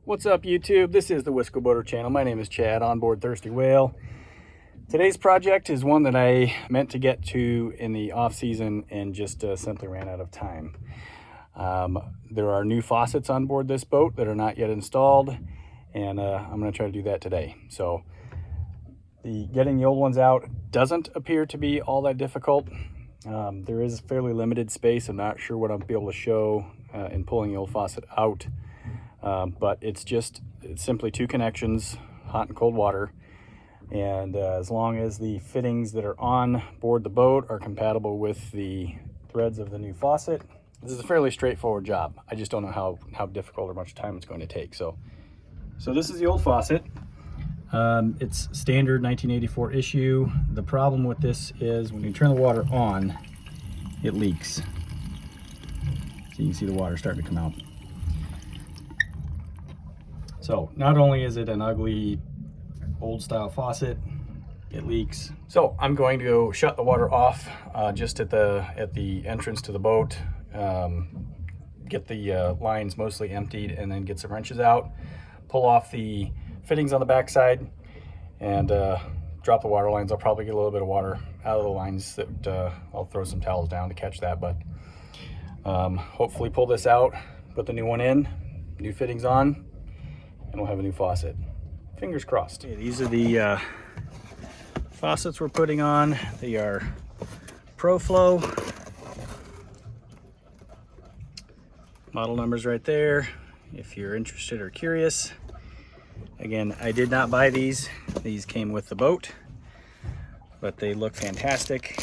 What's up, YouTube? This is the Wisco Boater channel. My name is Chad, on board Thirsty Whale. Today's project is one that I meant to get to in the off season and just simply ran out of time. There are new faucets on board this boat that are not yet installed, and I'm going to try to do that today. So getting the old ones out doesn't appear to be all that difficult. There is fairly limited space. I'm not sure what I'll be able to show in pulling the old faucet out. But it's simply two connections, hot and cold water, and as long as the fittings that are on board the boat are compatible with the threads of the new faucet, this is a fairly straightforward job. I just don't know how difficult or much time it's going to take. So this is the old faucet. It's standard 1984 issue. The problem with this is when you turn the water on, it leaks. So you can see the water starting to come out. So not only is it an ugly old style faucet, it leaks. So I'm going to go shut the water off just at the entrance to the boat, get the lines mostly emptied, and then get some wrenches out, pull off the fittings on the back side, and drop the water lines. I'll probably get a little bit of water out of the lines that I'll throw some towels down to catch that, but hopefully pull this out, put the new one in, new fittings on, and we'll have a new faucet. Fingers crossed. Okay, these are the faucets we're putting on. They are ProFlow. Model numbers right there if you're interested or curious. Again, I did not buy these. These came with the boat, but they look fantastic.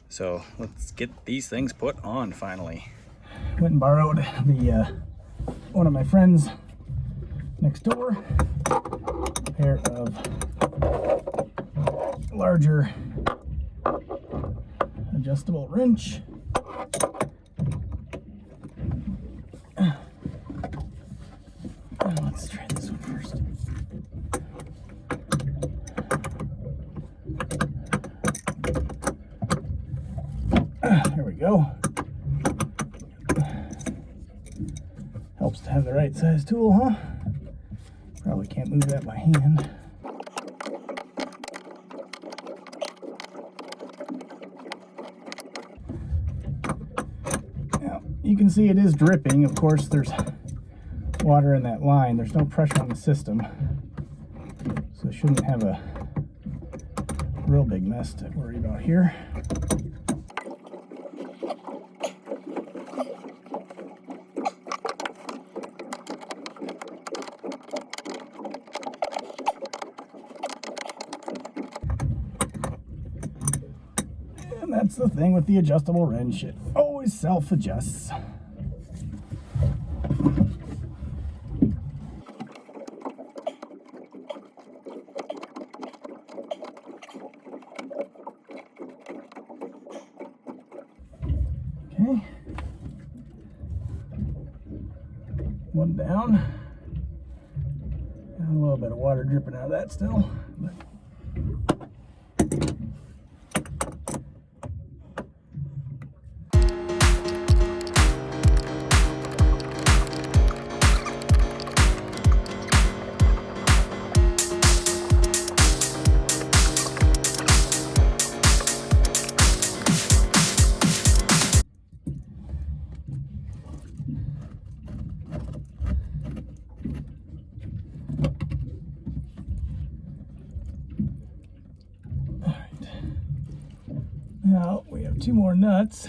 So let's get these things put on finally. Went and borrowed the one of my friends next door, a pair of larger adjustable wrench. Let's try this one first. There we go. Helps to have the right size tool, huh? Probably can't move that by hand. Now, you can see it is dripping. Of course, there's water in that line. There's no pressure on the system, so it shouldn't have a real big mess to worry about here. And that's the thing with the adjustable wrench, it always self-adjusts. Okay, one down. Got a little bit of water dripping out of that still, but now we have two more nuts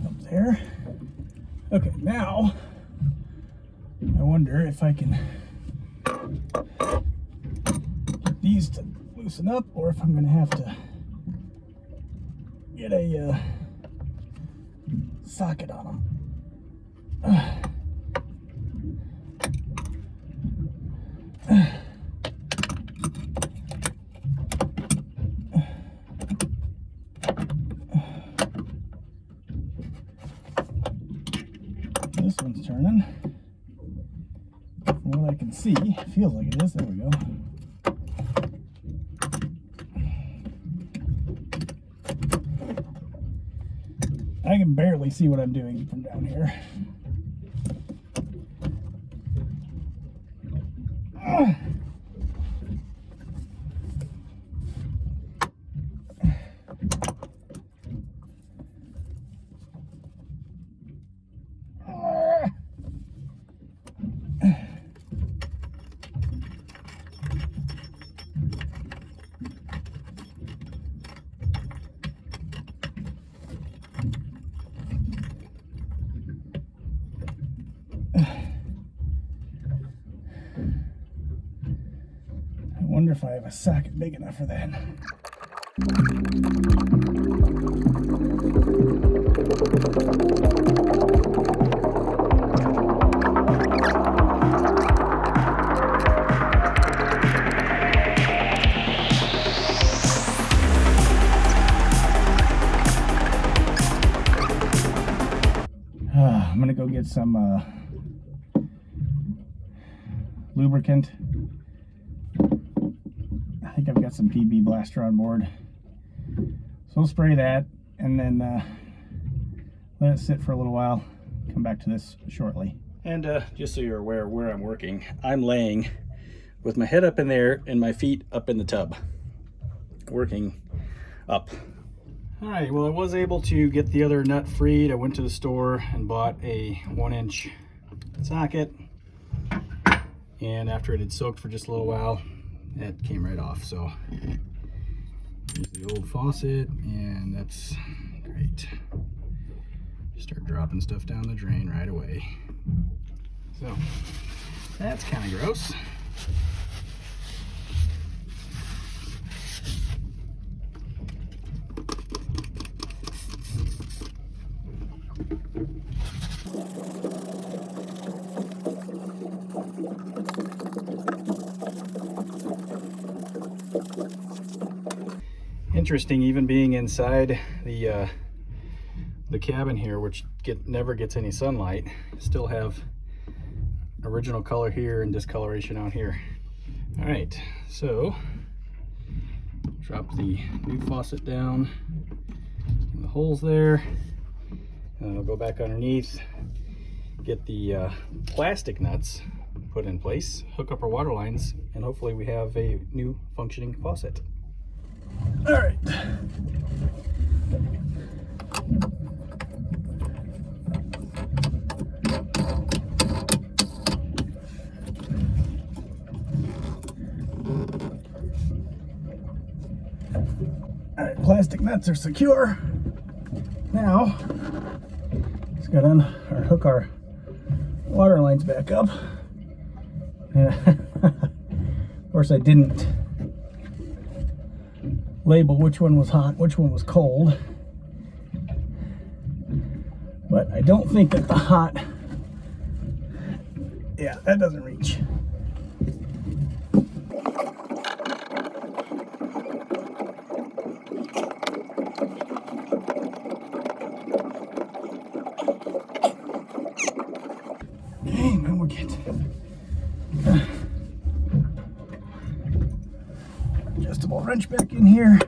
up there. Okay, now I wonder if I can get these to loosen up, or if I'm going to have to get a socket on them. This one's turning. From what I can see, it feels like it is. There we go. I can barely see what I'm doing from down here. Wonder if I have a socket big enough for that. I'm gonna go get some lubricant. I think I've got some PB Blaster on board. So we'll spray that and then let it sit for a little while. Come back to this shortly. And just so you're aware of where I'm working, I'm laying with my head up in there and my feet up in the tub, working up. All right, well, I was able to get the other nut freed. I went to the store and bought a 1-inch socket. And after it had soaked for just a little while, it came right off. So here's the old faucet, and that's great. Start dropping stuff down the drain right away. So that's kind of gross. Interesting, even being inside the cabin here, which never gets any sunlight, still have original color here and discoloration out here. All right, so drop the new faucet down in the holes there, and I'll go back underneath, get the plastic nuts put in place, hook up our water lines, and hopefully we have a new functioning faucet. All right. All right, plastic nuts are secure. Now, let's go down or hook our water lines back up. Of course, I didn't label which one was hot, which one was cold. But I don't think that the hot, yeah, that doesn't reach. Okay, now we'll get adjustable wrench back in here.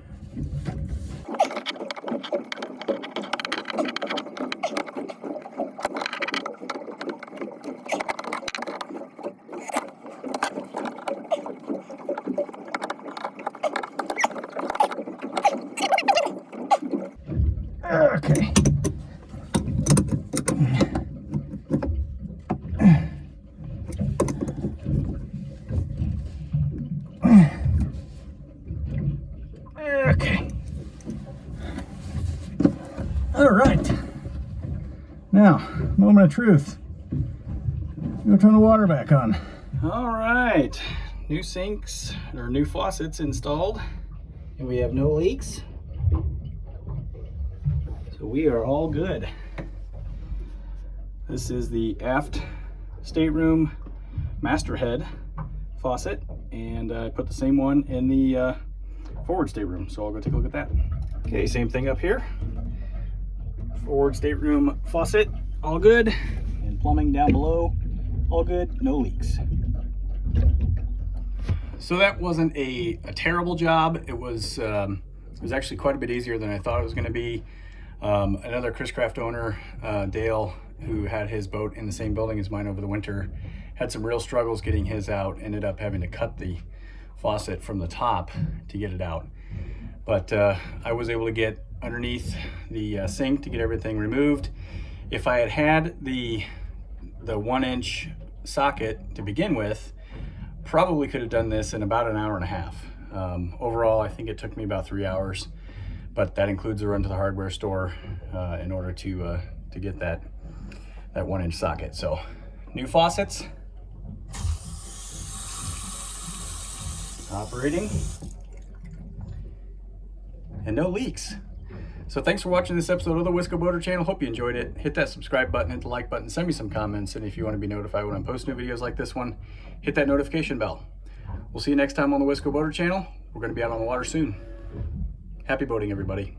Okay. Okay. All right. Now, moment of truth. Go turn the water back on. All right. New sinks or new faucets installed, and we have no leaks. So we are all good. This is the aft stateroom master head faucet, and I put the same one in the forward stateroom, so I'll go take a look at that. Okay, same thing up here. Forward stateroom faucet, all good, and plumbing down below, all good, no leaks. So that wasn't a terrible job. It was actually quite a bit easier than I thought it was going to be. Another Chris Craft owner, Dale, who had his boat in the same building as mine over the winter, had some real struggles getting his out, ended up having to cut the faucet from the top to get it out. But I was able to get underneath the sink to get everything removed. If I had had the 1-inch socket to begin with, probably could have done this in about an hour and a half. Overall, I think it took me about 3 hours, but that includes a run to the hardware store in order to get that 1-inch socket. So new faucets. operating, and no leaks. So thanks for watching this episode of the Wisco Boater channel. Hope you enjoyed it. Hit that subscribe button, hit the like button, send me some comments, and if you want to be notified when I'm posting new videos like this one, hit that notification bell. We'll see you next time on the Wisco Boater channel. We're going to be out on the water soon. Happy boating, everybody.